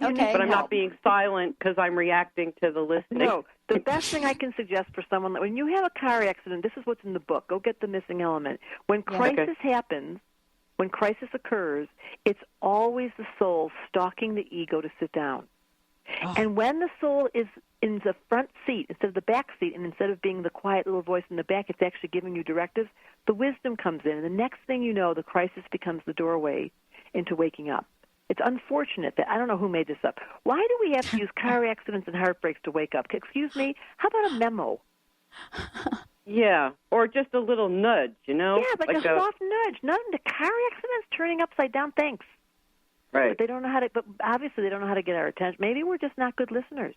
Okay. But I'm not being silent because I'm reacting to the listening. No. The best thing I can suggest for someone, when you have a car accident, this is what's in the book. Go get the missing element. When crisis happens, when crisis occurs, it's always the soul stalking the ego to sit down. Oh. And when the soul is in the front seat instead of the back seat, and instead of being the quiet little voice in the back, it's actually giving you directives, the wisdom comes in. And the next thing you know, the crisis becomes the doorway into waking up. It's unfortunate that, I don't know who made this up. Why do we have to use car accidents and heartbreaks to wake up? Excuse me, how about a memo? Yeah, or just a little nudge, Yeah, like a soft nudge. Nothing to car accidents, turning upside down, thanks. Right. But they don't know how to, but obviously they don't know how to get our attention. Maybe we're just not good listeners.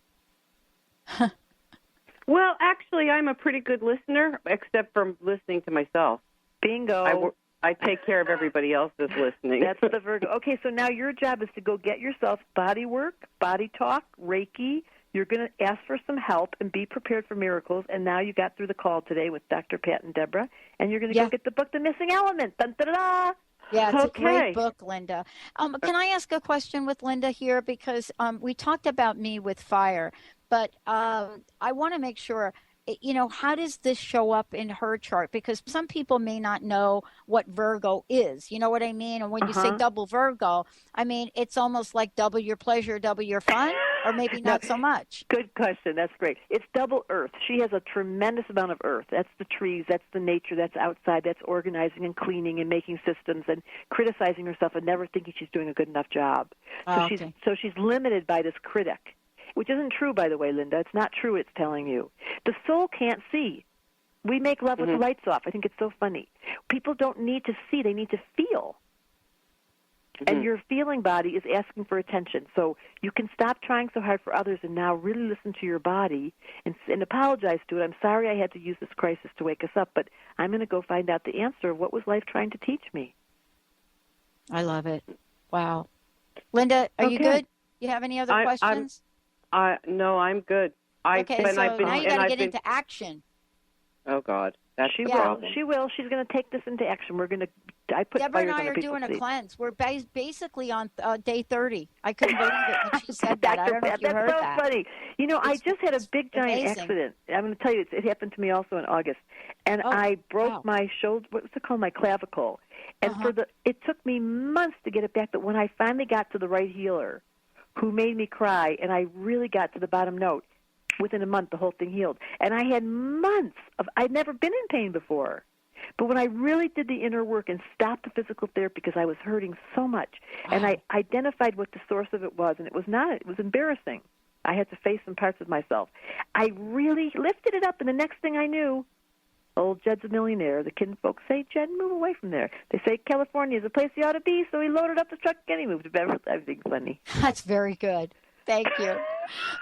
Well, actually, I'm a pretty good listener, except for listening to myself. Bingo. I take care of everybody else's listening. That's the Virgo. Okay, so now your job is to go get yourself body work, body talk, Reiki. You're going to ask for some help and be prepared for miracles. And now you got through the call today with Dr. Pat and Deborah, and you're going to go get the book, The Missing Element. Dun, da, da, da. Yeah, it's a great book, Linda. Can I ask a question with Linda here? Because we talked about me with fire, but I want to make sure, how does this show up in her chart? Because some people may not know what Virgo is. You know what I mean? And when you say double Virgo, I mean, it's almost like double your pleasure, double your fun. or maybe not so much? Good question. That's great. It's double earth. She has a tremendous amount of earth. That's the trees, that's the nature, that's outside, that's organizing and cleaning and making systems and criticizing herself and never thinking she's doing a good enough job. So she's limited by this critic, which isn't true, by the way, Linda. It's not true, it's telling you. The soul can't see. We make love with the lights off. I think it's so funny. People don't need to see. They need to feel. And your feeling body is asking for attention. So you can stop trying so hard for others and now really listen to your body and apologize to it. I'm sorry I had to use this crisis to wake us up, but I'm going to go find out the answer of what was life trying to teach me. I love it. Wow. Linda, are you good? You have any other questions? No, I'm good. Okay, so now you got to get into action. Oh, God. She will. She will. She's going to take this into action. We're going to. Deborah and I are doing a cleanse. We're basically on day 30. I couldn't believe it when she said that. I don't know if you heard that. That's so funny. You know, I just had a big giant accident. I'm going to tell you, it happened to me also in August, and I broke my shoulder. What's it called? My clavicle. And it took me months to get it back. But when I finally got to the right healer, who made me cry, and I really got to the bottom note. Within a month, the whole thing healed. And I had months I'd never been in pain before. But when I really did the inner work and stopped the physical therapy because I was hurting so much, and I identified what the source of it was, and it was embarrassing. I had to face some parts of myself. I really lifted it up, and the next thing I knew, old Jed's a millionaire. The kin folks say, Jed, move away from there. They say California is a place you ought to be, so he loaded up the truck and he moved to Beverly. Everything's funny. That's very good. Thank you.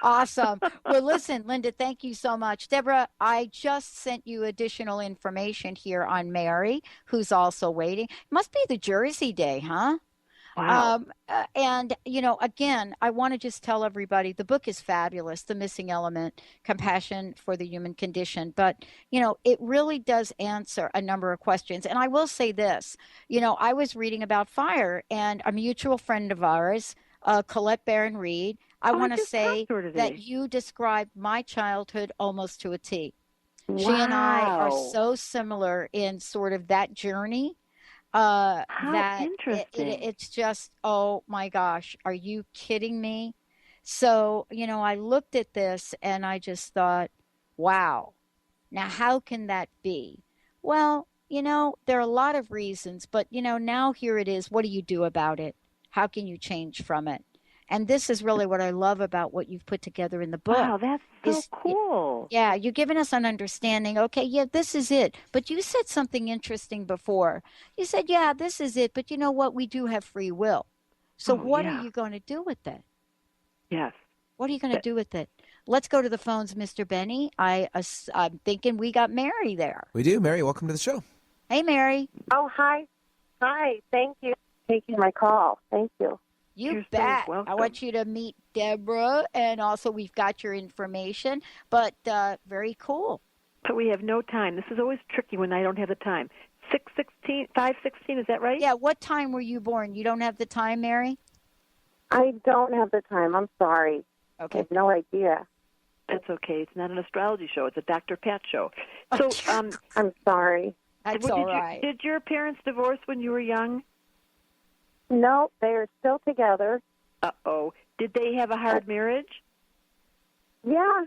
Awesome. Well, listen, Linda, thank you so much. Deborah, I just sent you additional information here on Mary, who's also waiting. It must be the Jersey Day, huh? Wow. And, you know, again, I want to just tell everybody the book is fabulous, The Missing Element, Compassion for the Human Condition. But, you know, it really does answer a number of questions. And I will say this, you know, I was reading about fire, and a mutual friend of ours, Colette Barron Reed, I want to say that you described my childhood almost to a T. Wow. She and I are so similar in sort of that journey. How interesting. It's just, oh my gosh, are you kidding me? So, you know, I looked at this and I just thought, wow, now how can that be? Well, you know, there are a lot of reasons, but, you know, now here it is. What do you do about it? How can you change from it? And this is really what I love about what you've put together in the book. Wow, that's so cool. Yeah, you're giving us an understanding. Okay, yeah, this is it. But you said something interesting before. You said, yeah, this is it. But you know what? We do have free will. So what are you going to do with it? Yes. What are you going to do with it? Let's go to the phones, Mr. Benny. I'm thinking we got Mary there. We do. Mary, welcome to the show. Hey, Mary. Oh, hi. Hi. Thank you for taking my call. Thank you. You bet. I want you to meet Deborah, and also we've got your information, but very cool. But we have no time. This is always tricky when I don't have the time. 5:16, is that right? Yeah, what time were you born? You don't have the time, Mary? I don't have the time. I'm sorry. Okay. I have no idea. That's okay. It's not an astrology show. It's a Dr. Pat show. So, I'm sorry. That's all right. Did your parents divorce when you were young? No, they are still together. Uh-oh. Did they have a hard marriage? Yeah,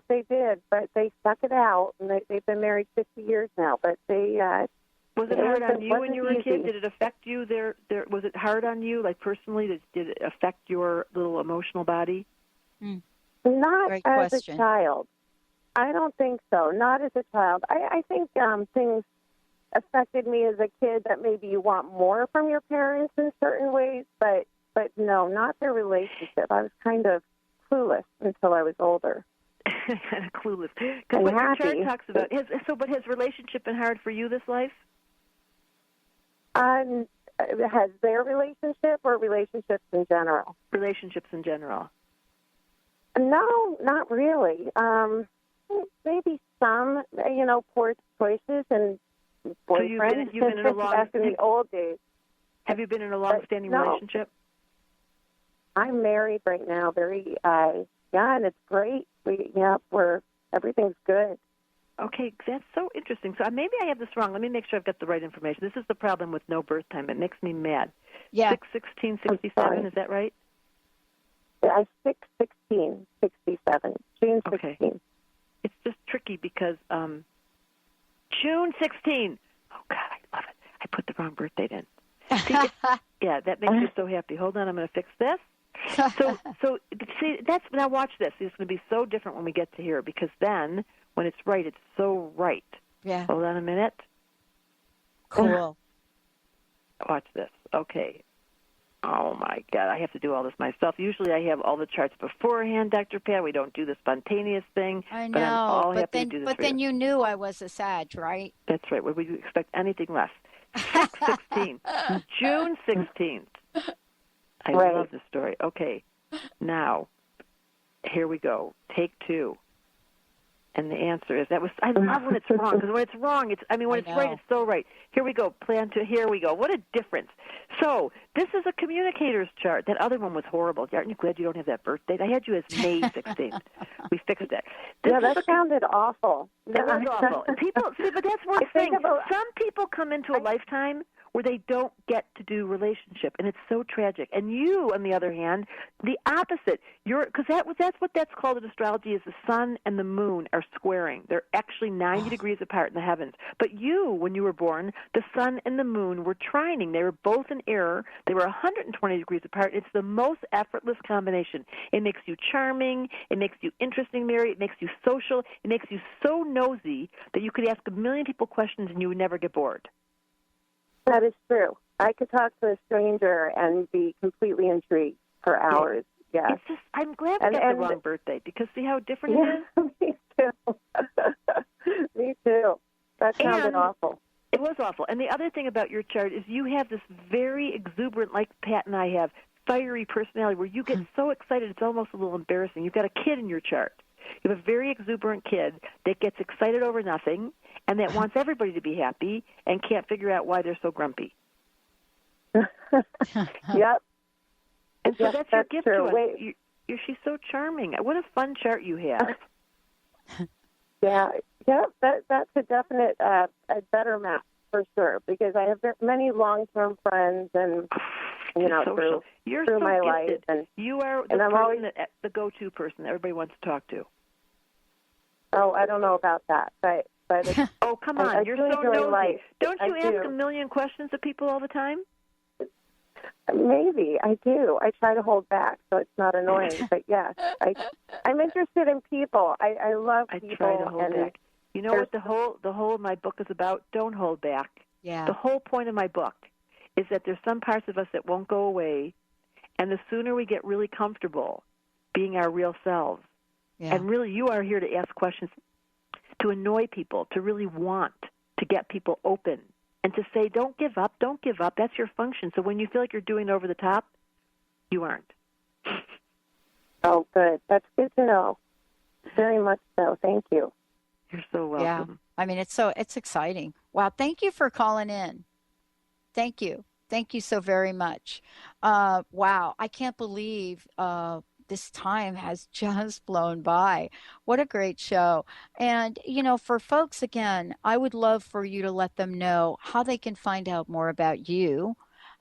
they did, but they stuck it out, and they've been married 50 years now. But they was it hard on you when you were a kid? Did it affect you? Was it hard on you, like personally? Did it affect your little emotional body? Not as a child. I don't think so. Not as a child. I think things affected me as a kid that maybe you want more from your parents in certain ways, but no, not their relationship. I was kind of clueless until I was older. Kind of clueless. Because what your chart talks about, but has relationship been hard for you this life? Has their relationship or relationships in general? Relationships in general. No, not really. Maybe some, poor choices and boyfriends. So you've been in a long, back in the old days. Have you been in a long-standing relationship? I'm married right now. Very, and it's great. Everything's good. Okay, that's so interesting. So maybe I have this wrong. Let me make sure I've got the right information. This is the problem with no birth time. It makes me mad. Yeah. 6/16/67, is that right? 6/16/67. June 16th. Okay. It's just tricky because June 16th. Oh, God, I love it. I put the wrong birth date in. See, yeah, that makes me so happy. Hold on, I'm going to fix this. So see, now watch this. It's going to be so different when we get to here, because then when it's right, it's so right. Yeah. Hold on a minute. Cool. Watch this. Okay. Oh, my God. I have to do all this myself. Usually I have all the charts beforehand, Dr. Pat. We don't do the spontaneous thing. I know. But I'm all happy to do this but for then you. you knew I was a Sag, right? That's right. Would we expect anything less? 6/16. June 16th. I love this story. Okay. Now, here we go. Take 2. And the answer is, I love when it's wrong, because when it's wrong, when it's right, it's so right. Here we go, plan 2, here we go. What a difference. So, this is a communicator's chart. That other one was horrible. Aren't you glad you don't have that birth date? I had you as May 16th. We fixed it. That sounded awful. It was awful. People, see, but that's one thing. Some people come into a lifetime where they don't get to do relationship, and it's so tragic. And you, on the other hand, the opposite. Because that's what that's called in astrology, is the sun and the moon are squaring. They're actually 90 degrees apart in the heavens. But you, when you were born, the sun and the moon were trining. They were both in error. They were 120 degrees apart. It's the most effortless combination. It makes you charming. It makes you interesting, Mary. It makes you social. It makes you so nosy that you could ask a million people questions and you would never get bored. That is true. I could talk to a stranger and be completely intrigued for hours. Yeah. It's just, I'm glad we got the wrong birthday, because see how different it is? Me too. Me too. That sounded awful. It was awful. And the other thing about your chart is you have this very exuberant, like Pat and I have, fiery personality where you get so excited it's almost a little embarrassing. You've got a kid in your chart. You have a very exuberant kid that gets excited over nothing and that wants everybody to be happy and can't figure out why they're so grumpy. Yep. And so that's your gift true. to us. She's so charming. What a fun chart you have. Yeah, that's a definite a better match for sure, because I have many long-term friends, and through so my gifted. life, and you are the go-to person that everybody wants to talk to. Oh, I don't know about that, but oh, come on, you're so nosy. Don't you ask a million questions of people all the time? Maybe I do. I try to hold back so it's not annoying. But yes, I'm interested in people. I love people. I try to hold back. You know what the whole of my book is about? Don't hold back. Yeah. The whole point of my book is that there's some parts of us that won't go away, and the sooner we get really comfortable being our real selves, and really you are here to ask questions, to annoy people, to really want to get people open. And to say, don't give up, that's your function. So when you feel like you're doing over the top, you aren't. Oh, good. That's good to know. Very much so. Thank you. You're so welcome. Yeah. I mean, it's exciting. Wow. Thank you for calling in. Thank you. Thank you so very much. Wow. I can't believe this time has just blown by. What a great show. And, for folks, again, I would love for you to let them know how they can find out more about you,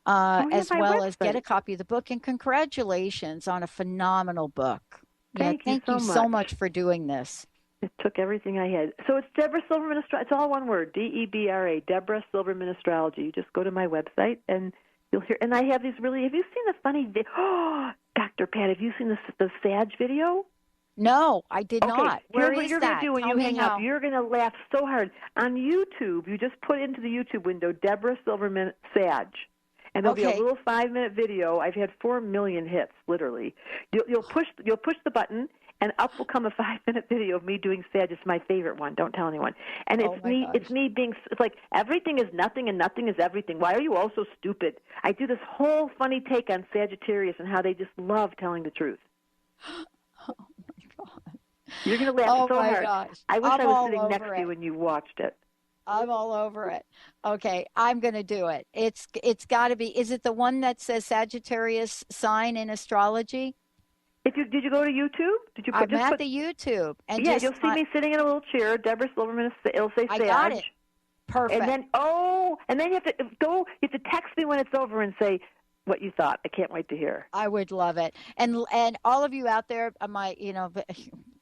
as well as get a copy of the book. And congratulations on a phenomenal book. Thank you so much for doing this. It took everything I had. So it's Deborah Silverman Astrology. It's all one word, Debra, Deborah Silverman Astrology. You just go to my website and you'll hear. And I have these have you seen the funny video? Oh, Dr. Pat, have you seen the Sag video? No, I did not. Where Here's what you're going to do when you hang up. You're going to laugh so hard. On YouTube, you just put into the YouTube window, Deborah Silverman Sag. And there'll be a little 5-minute video. I've had 4 million hits, literally. You'll push the button, and up will come a 5-minute video of me doing Sag. It's my favorite one. Don't tell anyone. And it's me being. It's like everything is nothing and nothing is everything. Why are you all so stupid? I do this whole funny take on Sagittarius and how they just love telling the truth. Oh my God! You're going to laugh so hard. Gosh. I wish I was sitting next to you when you watched it. I'm all over it. Okay, I'm going to do it. It's got to be. Is it the one that says Sagittarius sign in astrology? Did you go to YouTube? I'm at the YouTube. And you'll see me sitting in a little chair. Deborah Silverman. It'll say Sag. I got it. Perfect. And then you have to text me when it's over and say, what you thought. I can't wait to hear. I would love it. And all of you out there,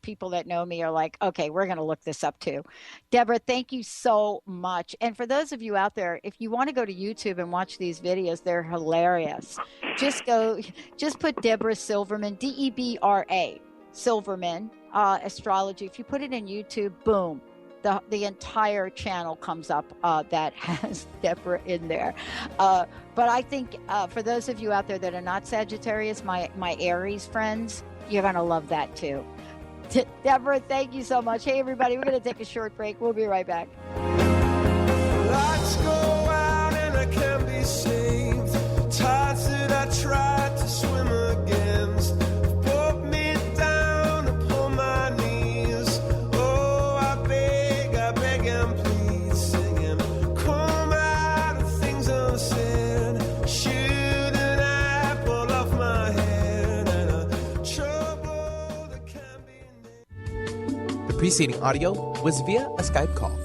people that know me are like, okay, we're going to look this up too. Deborah, thank you so much. And for those of you out there, if you want to go to YouTube and watch these videos, they're hilarious. Just put Deborah Silverman, Debra Silverman, astrology. If you put it in YouTube, boom, the entire channel comes up that has Deborah in there. But I think for those of you out there that are not Sagittarius, my Aries friends, you're going to love that too. Deborah, thank you so much. Hey, everybody, we're going to take a short break. We'll be right back. Lights go out and I can't be saved. Tides that I tried to swim against put me down upon my knees. Oh, I beg and please, singing, come out of things unsaid. Shoot an apple off my head and a trouble that can be. The preceding audio was via a Skype call.